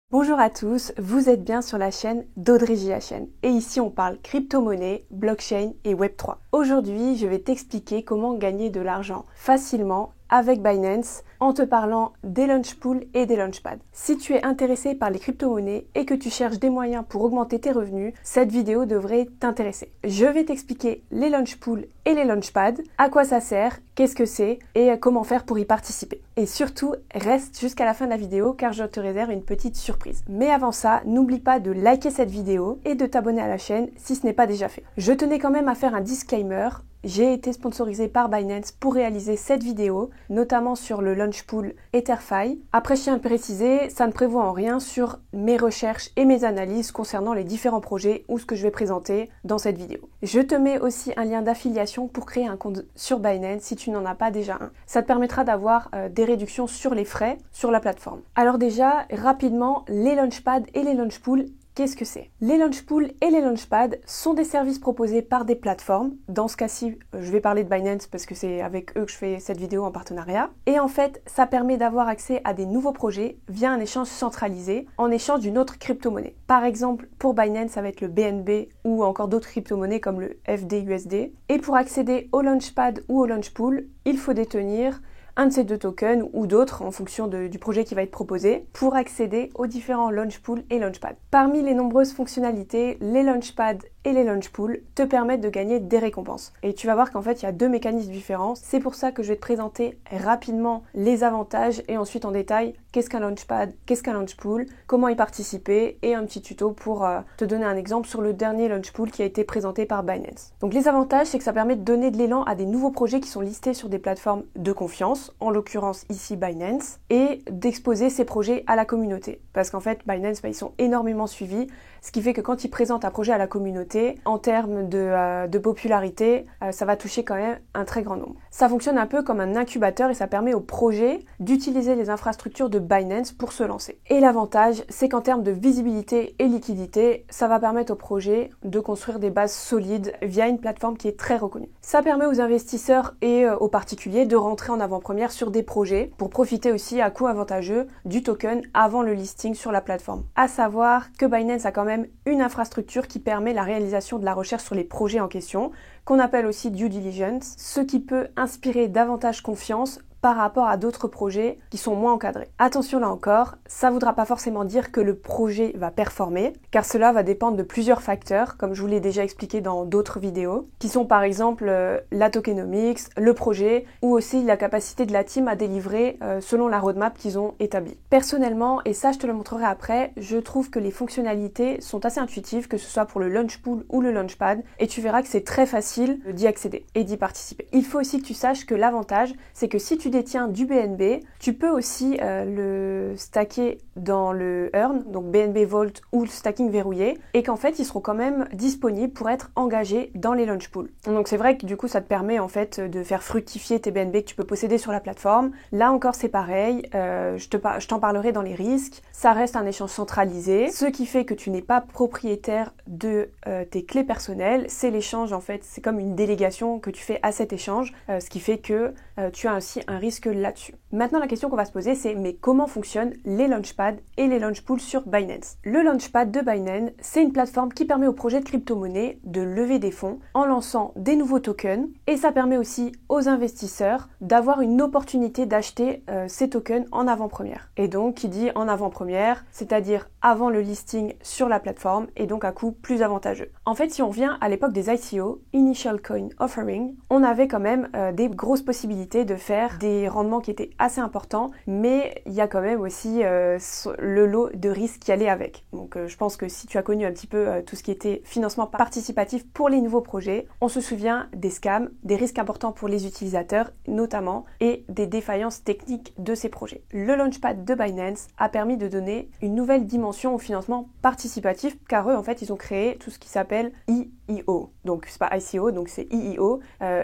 Bonjour à tous, vous êtes bien sur la chaîne d'Audrey JHN et ici on parle crypto-monnaie, blockchain et Web3. Aujourd'hui, je vais t'expliquer comment gagner de l'argent facilement avec Binance en te parlant des launch pools et des launchpads. Si tu es intéressé par les crypto-monnaies et que tu cherches des moyens pour augmenter tes revenus, cette vidéo devrait t'intéresser. Je vais t'expliquer les launch pools et les launchpads, à quoi ça sert, qu'est-ce que c'est et comment faire pour y participer. Et surtout, reste jusqu'à la fin de la vidéo car je te réserve une petite surprise. Mais avant ça, n'oublie pas de liker cette vidéo et de t'abonner à la chaîne si ce n'est pas déjà fait. Je tenais quand même à faire un disclaimer. J'ai été sponsorisé par Binance pour réaliser cette vidéo, notamment sur le launch pool EtherFi. Après, je tiens à préciser, ça ne prévoit en rien sur mes recherches et mes analyses concernant les différents projets ou ce que je vais présenter dans cette vidéo. Je te mets aussi un lien d'affiliation pour créer un compte sur Binance si tu n'en as pas déjà un. Ça te permettra d'avoir des réductions sur les frais sur la plateforme. Alors déjà, rapidement, les launchpads et les launch pools. Qu'est-ce que c'est? Les launch pools et les launchpads sont des services proposés par des plateformes. Dans ce cas-ci, je vais parler de Binance parce que c'est avec eux que je fais cette vidéo en partenariat. Et en fait, ça permet d'avoir accès à des nouveaux projets via un échange centralisé en échange d'une autre crypto-monnaie. Par exemple, pour Binance, ça va être le BNB ou encore d'autres crypto-monnaies comme le FDUSD. Et pour accéder au launchpad ou au launch pool, il faut détenir un de ces deux tokens ou d'autres en fonction du projet qui va être proposé pour accéder aux différents launch pools et launchpads. Parmi les nombreuses fonctionnalités, les launchpads et les launch pools te permettent de gagner des récompenses. Et tu vas voir qu'en fait, il y a deux mécanismes différents. C'est pour ça que je vais te présenter rapidement les avantages et ensuite en détail qu'est-ce qu'un launchpad, qu'est-ce qu'un launch pool, comment y participer et un petit tuto pour te donner un exemple sur le dernier launch pool qui a été présenté par Binance. Donc les avantages, c'est que ça permet de donner de l'élan à des nouveaux projets qui sont listés sur des plateformes de confiance, en l'occurrence ici Binance, et d'exposer ces projets à la communauté. Parce qu'en fait, Binance, ils sont énormément suivis, ce qui fait que quand ils présentent un projet à la communauté, en termes de popularité, ça va toucher quand même un très grand nombre. Ça fonctionne un peu comme un incubateur et ça permet aux projets d'utiliser les infrastructures de Binance pour se lancer. Et l'avantage, c'est qu'en termes de visibilité et liquidité, ça va permettre aux projets de construire des bases solides via une plateforme qui est très reconnue. Ça permet aux investisseurs et aux particuliers de rentrer en avant-première sur des projets pour profiter aussi à coût avantageux du token avant le listing sur la plateforme. À savoir que Binance a quand même une infrastructure qui permet la réalisation de la recherche sur les projets en question, qu'on appelle aussi due diligence, ce qui peut inspirer davantage confiance par rapport à d'autres projets qui sont moins encadrés. Attention là encore, ça ne voudra pas forcément dire que le projet va performer, car cela va dépendre de plusieurs facteurs, comme je vous l'ai déjà expliqué dans d'autres vidéos, qui sont par exemple la tokenomics, le projet, ou aussi la capacité de la team à délivrer selon la roadmap qu'ils ont établie. Personnellement, et ça je te le montrerai après, je trouve que les fonctionnalités sont assez intuitives, que ce soit pour le launch pool ou le launchpad, et tu verras que c'est très facile d'y accéder et d'y participer. Il faut aussi que tu saches que l'avantage, c'est que si tu détiens du BNB, tu peux aussi le stacker dans le Earn, donc BNB Vault ou le stacking verrouillé, et qu'en fait ils seront quand même disponibles pour être engagés dans les launch pools. Donc c'est vrai que du coup ça te permet en fait de faire fructifier tes BNB que tu peux posséder sur la plateforme. Là encore c'est pareil, je t'en parlerai dans les risques. Ça reste un échange centralisé, ce qui fait que tu n'es pas propriétaire de tes clés personnelles. C'est l'échange en fait, c'est comme une délégation que tu fais à cet échange, ce qui fait que tu as aussi un risque là-dessus. Maintenant, la question qu'on va se poser, c'est mais comment fonctionnent les launchpads et les launch pools sur Binance? Le launchpad de Binance, c'est une plateforme qui permet aux projets de crypto-monnaie de lever des fonds en lançant des nouveaux tokens et ça permet aussi aux investisseurs d'avoir une opportunité d'acheter ces tokens en avant-première. Et donc, qui dit en avant-première, c'est-à-dire avant le listing sur la plateforme et donc à coût plus avantageux. En fait, si on revient à l'époque des ICO, Initial Coin Offering, on avait quand même des grosses possibilités de faire des rendements qui étaient assez importants, mais il y a quand même aussi le lot de risques qui allait avec. Donc je pense que si tu as connu un petit peu tout ce qui était financement participatif pour les nouveaux projets, on se souvient des scams, des risques importants pour les utilisateurs notamment, et des défaillances techniques de ces projets. Le launchpad de Binance a permis de donner une nouvelle dimension au financement participatif, car eux en fait ils ont créé tout ce qui s'appelle IEO. Donc c'est pas ICO, donc c'est IEO,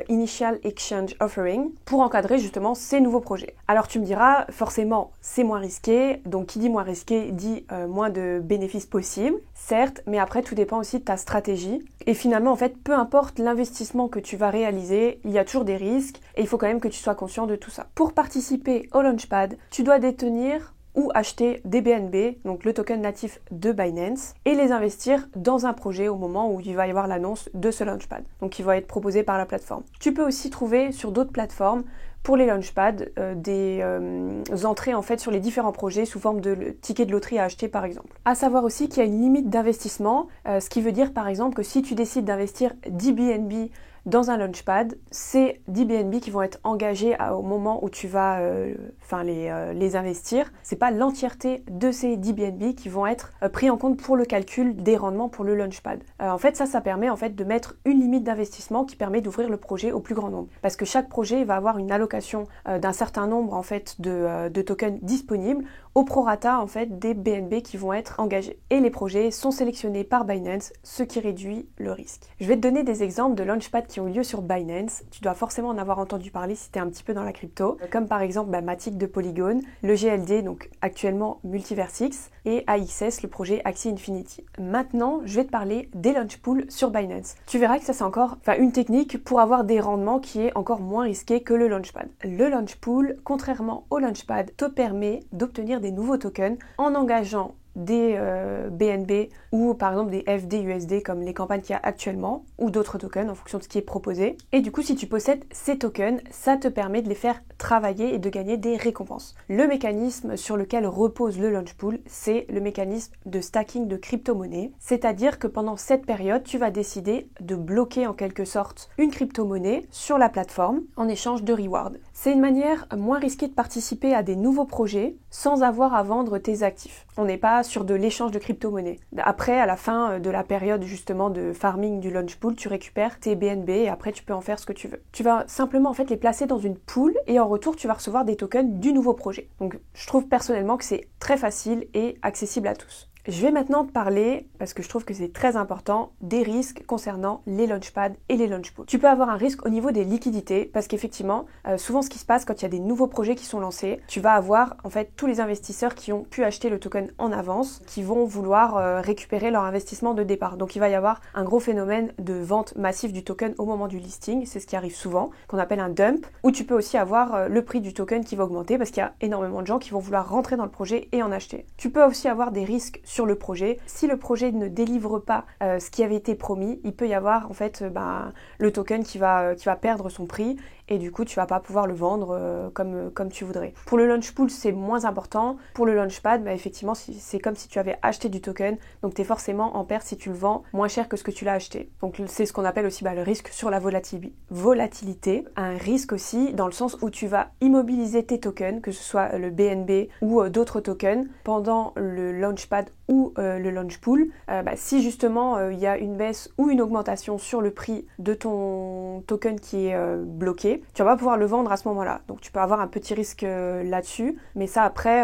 Initial Exchange Offering, pour encadrer justement ces nouveaux projets. Alors tu me diras, forcément c'est moins risqué, donc qui dit moins risqué dit moins de bénéfices possibles, certes, mais après tout dépend aussi de ta stratégie. Et finalement en fait, peu importe l'investissement que tu vas réaliser, il y a toujours des risques et il faut quand même que tu sois conscient de tout ça. Pour participer au Launchpad, tu dois détenir ou acheter des BNB, donc le token natif de Binance, et les investir dans un projet au moment où il va y avoir l'annonce de ce launchpad, donc qui va être proposé par la plateforme. Tu peux aussi trouver sur d'autres plateformes pour les launchpads des entrées en fait sur les différents projets sous forme de tickets de loterie à acheter par exemple. À savoir aussi qu'il y a une limite d'investissement, ce qui veut dire par exemple que si tu décides d'investir 10 BNB dans un launchpad, c'est 10 BNB qui vont être engagés au moment où tu vas les investir. C'est pas l'entièreté de ces 10 BNB qui vont être pris en compte pour le calcul des rendements pour le launchpad. En fait, ça permet en fait de mettre une limite d'investissement qui permet d'ouvrir le projet au plus grand nombre. Parce que chaque projet va avoir une allocation d'un certain nombre en fait de tokens disponibles au prorata en fait des BNB qui vont être engagés. Et les projets sont sélectionnés par Binance, ce qui réduit le risque. Je vais te donner des exemples de launchpads qui ont lieu sur Binance. Tu dois forcément en avoir entendu parler si tu es un petit peu dans la crypto, comme par exemple Matic de Polygon, le GLD, donc actuellement Multiversix, et AXS, le projet Axie Infinity. Maintenant, je vais te parler des launch pools sur Binance. Tu verras que ça c'est encore une technique pour avoir des rendements qui est encore moins risqué que le launchpad. Le launch pool, contrairement au launchpad, te permet d'obtenir des nouveaux tokens en engageant des BNB ou par exemple des FDUSD comme les campagnes qu'il y a actuellement ou d'autres tokens en fonction de ce qui est proposé. Et du coup, si tu possèdes ces tokens, ça te permet de les faire travailler et de gagner des récompenses. Le mécanisme sur lequel repose le launch pool, c'est le mécanisme de stacking de crypto-monnaie. C'est-à-dire que pendant cette période, tu vas décider de bloquer en quelque sorte une crypto-monnaie sur la plateforme en échange de rewards. C'est une manière moins risquée de participer à des nouveaux projets sans avoir à vendre tes actifs. On n'est pas sur de l'échange de crypto-monnaie. Après, à la fin de la période justement de farming du launch pool, tu récupères tes BNB et après tu peux en faire ce que tu veux. Tu vas simplement en fait les placer dans une pool et en retour tu vas recevoir des tokens du nouveau projet. Donc je trouve personnellement que c'est très facile et accessible à tous. Je vais maintenant te parler, parce que je trouve que c'est très important, des risques concernant les launchpads et les launch pools. Tu peux avoir un risque au niveau des liquidités, parce qu'effectivement, souvent ce qui se passe quand il y a des nouveaux projets qui sont lancés, tu vas avoir en fait tous les investisseurs qui ont pu acheter le token en avance, qui vont vouloir récupérer leur investissement de départ. Donc il va y avoir un gros phénomène de vente massive du token au moment du listing, c'est ce qui arrive souvent, qu'on appelle un dump, où tu peux aussi avoir le prix du token qui va augmenter, parce qu'il y a énormément de gens qui vont vouloir rentrer dans le projet et en acheter. Tu peux aussi avoir des risques sur le projet. Si le projet ne délivre pas ce qui avait été promis, il peut y avoir en fait le token qui va perdre son prix et du coup tu vas pas pouvoir le vendre comme tu voudrais. Pour le launch pool c'est moins important. Pour le launchpad, effectivement c'est comme si tu avais acheté du token, donc tu es forcément en perte si tu le vends moins cher que ce que tu l'as acheté. Donc c'est ce qu'on appelle aussi le risque sur la volatilité. Un risque aussi dans le sens où tu vas immobiliser tes tokens, que ce soit le BNB ou d'autres tokens, pendant le launchpad ou le launch pool. Si justement il y a une baisse ou une augmentation sur le prix de ton token qui est bloqué, tu vas pas pouvoir le vendre à ce moment-là. Donc tu peux avoir un petit risque là-dessus, mais ça après,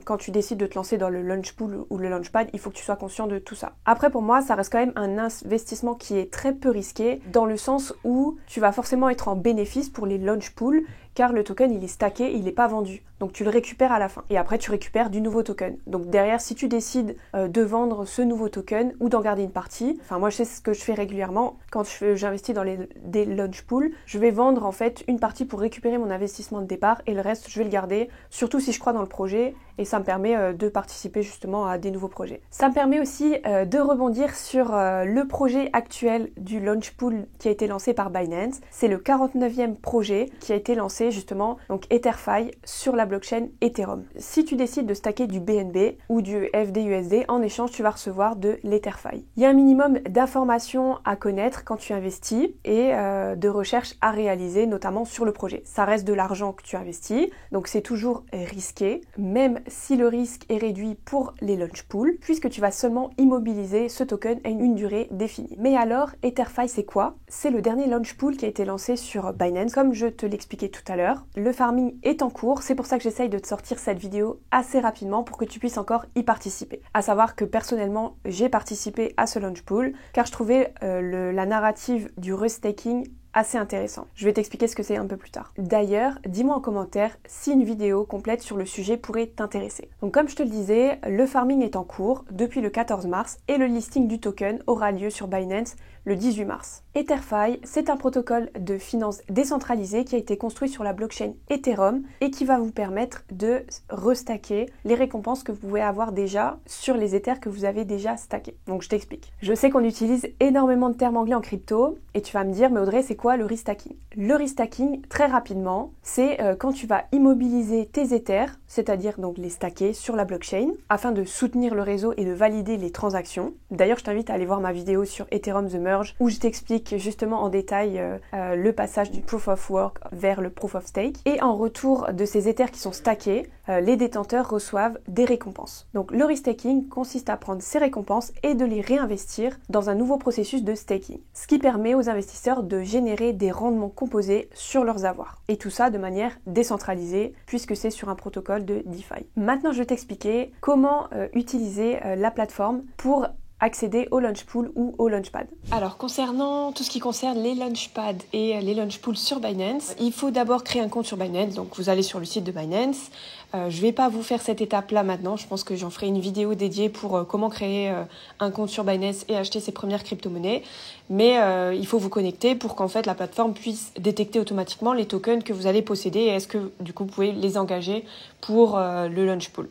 quand tu décides de te lancer dans le launch pool ou le launchpad, il faut que tu sois conscient de tout ça. Après pour moi, ça reste quand même un investissement qui est très peu risqué, dans le sens où tu vas forcément être en bénéfice pour les launch pools, car le token il est stacké, il n'est pas vendu. Donc tu le récupères à la fin. Et après tu récupères du nouveau token. Donc derrière, si tu décides de vendre ce nouveau token ou d'en garder une partie, moi je sais ce que je fais régulièrement. Quand j'investis dans des launch pools, je vais vendre en fait une partie pour récupérer mon investissement de départ et le reste je vais le garder, surtout si je crois dans le projet, et ça me permet de participer justement à des nouveaux projets. Ça me permet aussi de rebondir sur le projet actuel du launch pool qui a été lancé par Binance. C'est le 49e projet qui a été lancé justement, donc EtherFi, sur la blockchain Ethereum. Si tu décides de stacker du BNB ou du FDUSD, en échange tu vas recevoir de l'EtherFi. Il y a un minimum d'informations à connaître quand tu investis et de recherches à réaliser, notamment sur le projet. Ça reste de l'argent que tu investis, donc c'est toujours risqué, même si le risque est réduit pour les launch pools, puisque tu vas seulement immobiliser ce token à une durée définie. Mais alors, EtherFi c'est quoi? C'est le dernier launch pool qui a été lancé sur Binance. Comme je te l'expliquais tout à l'heure, le farming est en cours, c'est pour ça que j'essaye de te sortir cette vidéo assez rapidement pour que tu puisses encore y participer. À savoir que personnellement, j'ai participé à ce launch pool car je trouvais la narrative du restaking assez intéressant. Je vais t'expliquer ce que c'est un peu plus tard. D'ailleurs, dis-moi en commentaire si une vidéo complète sur le sujet pourrait t'intéresser. Donc comme je te le disais, le farming est en cours depuis le 14 mars et le listing du token aura lieu sur Binance le 18 mars. EtherFi, c'est un protocole de finance décentralisé qui a été construit sur la blockchain Ethereum et qui va vous permettre de restacker les récompenses que vous pouvez avoir déjà sur les Ethers que vous avez déjà stackés. Donc je t'explique. Je sais qu'on utilise énormément de termes anglais en crypto et tu vas me dire, mais Audrey, c'est quoi le restacking? Le restacking, très rapidement, c'est quand tu vas immobiliser tes Ethers, c'est-à-dire donc les stacker sur la blockchain, afin de soutenir le réseau et de valider les transactions. D'ailleurs, je t'invite à aller voir ma vidéo sur Ethereum The Merge où je t'explique justement en détail le passage du Proof of Work vers le Proof of Stake. Et en retour de ces Ethers qui sont stackés, les détenteurs reçoivent des récompenses. Donc le restaking consiste à prendre ces récompenses et de les réinvestir dans un nouveau processus de staking, ce qui permet aux investisseurs de générer des rendements composés sur leurs avoirs. Et tout ça de manière décentralisée puisque c'est sur un protocole de DeFi. Maintenant, je vais t'expliquer comment utiliser la plateforme pour accéder au Launchpool ou au Launchpad. Alors concernant tout ce qui concerne les Launchpads et les Launchpools sur Binance, il faut d'abord créer un compte sur Binance, donc vous allez sur le site de Binance. Je vais pas vous faire cette étape-là maintenant, je pense que j'en ferai une vidéo dédiée pour comment créer un compte sur Binance et acheter ses premières crypto-monnaies. Mais il faut vous connecter pour qu'en fait la plateforme puisse détecter automatiquement les tokens que vous allez posséder et est-ce que du coup vous pouvez les engager pour le Launchpool.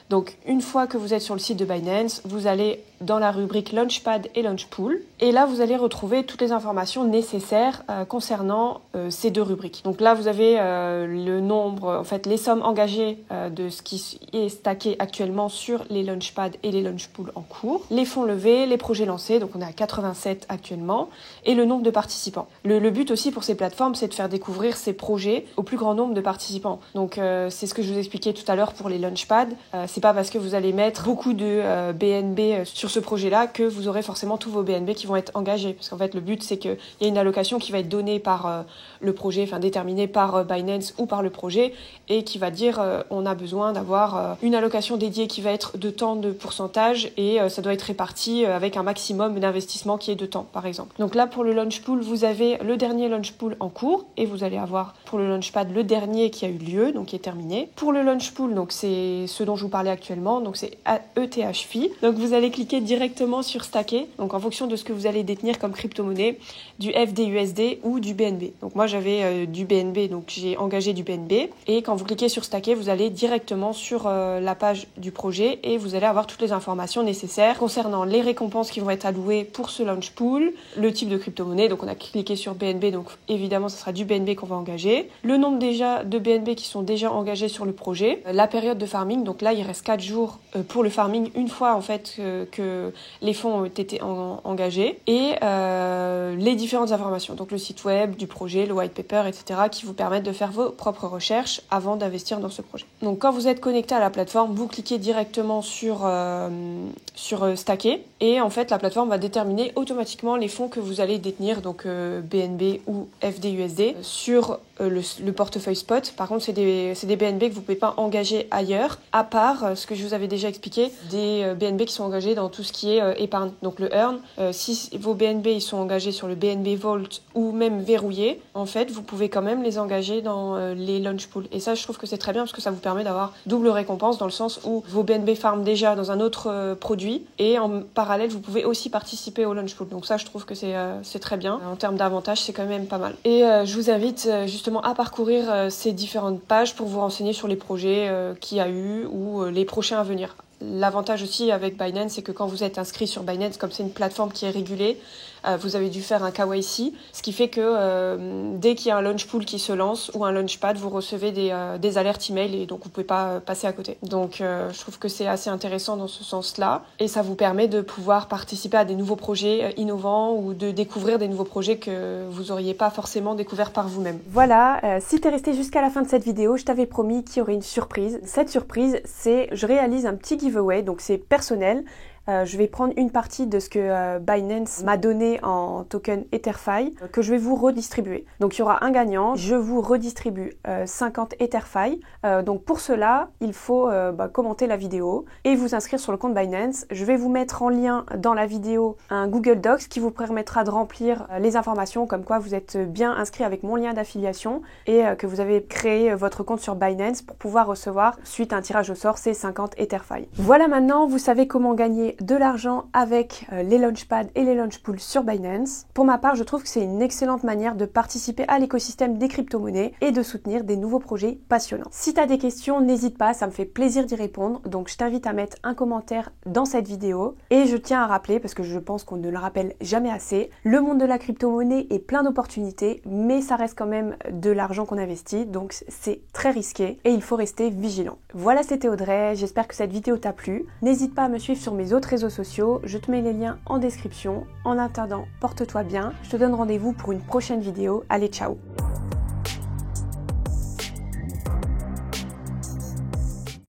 Donc une fois que vous êtes sur le site de Binance, vous allez dans la rubrique Launchpad et Launchpool et là vous allez retrouver toutes les informations nécessaires concernant ces deux rubriques. Donc là vous avez le nombre, en fait les sommes engagées de ce qui est stacké actuellement sur les Launchpad et les Launchpool en cours, les fonds levés, les projets lancés, donc on est à 87 actuellement, et le nombre de participants. Le but aussi pour ces plateformes, c'est de faire découvrir ces projets au plus grand nombre de participants. Donc c'est ce que je vous expliquais tout à l'heure pour les Launchpad. C'est pas parce que vous allez mettre beaucoup de BNB sur ce projet-là que vous aurez forcément tous vos BNB qui vont être engagés. Parce qu'en fait, le but, c'est qu'il y a une allocation qui va être donnée par le projet, enfin déterminée par Binance ou par le projet, et qui va dire on a besoin d'avoir une allocation dédiée qui va être de tant de pourcentage, et ça doit être réparti avec un maximum d'investissement qui est de temps, par exemple. Donc là, pour le Launchpool, vous avez le dernier Launchpool en cours, et vous allez avoir pour le Launchpad le dernier qui a eu lieu, donc qui est terminé. Pour le Launchpool, donc c'est ce dont je vous parlais actuellement, donc c'est ETHFI. Donc vous allez cliquer directement sur stacker, donc en fonction de ce que vous allez détenir comme crypto-monnaie, du FDUSD ou du BNB. Donc moi j'avais du BNB, donc j'ai engagé du BNB, et quand vous cliquez sur stacker, vous allez directement sur la page du projet et vous allez avoir toutes les informations nécessaires concernant les récompenses qui vont être allouées pour ce Launchpool, le type de crypto-monnaie, donc on a cliqué sur BNB, donc évidemment ce sera du BNB qu'on va engager, le nombre déjà de BNB qui sont déjà engagés sur le projet, la période de farming, donc là il reste 4 jours pour le farming une fois en fait que les fonds ont été engagés, et les différentes informations, donc le site web du projet, le white paper, etc. qui vous permettent de faire vos propres recherches avant d'investir dans ce projet. Donc quand vous êtes connecté à la plateforme, vous cliquez directement sur stacker, et en fait la plateforme va déterminer automatiquement les fonds que vous allez détenir, donc BNB ou FDUSD sur le portefeuille spot. Par contre c'est des BNB que vous pouvez pas engager ailleurs, à part ce que je vous avais déjà expliqué, des BNB qui sont engagés dans tout ce qui est épargne, donc le earn. Si vos BNB ils sont engagés sur le BNB Vault ou même verrouillés, en fait vous pouvez quand même les engager dans les Launchpool, et ça je trouve que c'est très bien parce que ça vous permet d'avoir double récompense dans le sens où vos BNB farment déjà dans un autre produit et en parallèle vous pouvez aussi participer au Launchpool. Donc ça je trouve que c'est très bien. En termes d'avantages c'est quand même pas mal. Et je vous invite justement à parcourir ces différentes pages pour vous renseigner sur les projets qu'il y a eu ou les prochains à venir. L'avantage aussi avec Binance, c'est que quand vous êtes inscrit sur Binance, comme c'est une plateforme qui est régulée, vous avez dû faire un KYC, ce qui fait que dès qu'il y a un Launchpool qui se lance ou un Launchpad, vous recevez des alertes email et donc vous pouvez pas passer à côté. Donc je trouve que c'est assez intéressant dans ce sens-là, et ça vous permet de pouvoir participer à des nouveaux projets innovants ou de découvrir des nouveaux projets que vous auriez pas forcément découverts par vous-même. Voilà, si t'es resté jusqu'à la fin de cette vidéo, je t'avais promis qu'il y aurait une surprise. Cette surprise, c'est je réalise un petit giveaway, donc c'est personnel. Je vais prendre une partie de ce que Binance m'a donné en token EtherFi que je vais vous redistribuer. Donc il y aura un gagnant, je vous redistribue 50 EtherFi. Donc pour cela, il faut commenter la vidéo et vous inscrire sur le compte Binance. Je vais vous mettre en lien dans la vidéo un Google Docs qui vous permettra de remplir les informations comme quoi vous êtes bien inscrit avec mon lien d'affiliation et que vous avez créé votre compte sur Binance pour pouvoir recevoir, suite à un tirage au sort, ces 50 EtherFi. Voilà, maintenant vous savez comment gagner de l'argent avec les launchpads et les launchpools sur Binance. Pour ma part, je trouve que c'est une excellente manière de participer à l'écosystème des crypto-monnaies et de soutenir des nouveaux projets passionnants. Si tu as des questions, n'hésite pas, ça me fait plaisir d'y répondre. Donc je t'invite à mettre un commentaire dans cette vidéo. Et je tiens à rappeler, parce que je pense qu'on ne le rappelle jamais assez, le monde de la crypto-monnaie est plein d'opportunités, mais ça reste quand même de l'argent qu'on investit, donc c'est très risqué et il faut rester vigilant. Voilà, c'était Audrey, j'espère que cette vidéo t'a plu. N'hésite pas à me suivre sur mes autres réseaux sociaux, je te mets les liens en description. En attendant, porte-toi bien, je te donne rendez-vous pour une prochaine vidéo. Allez, ciao!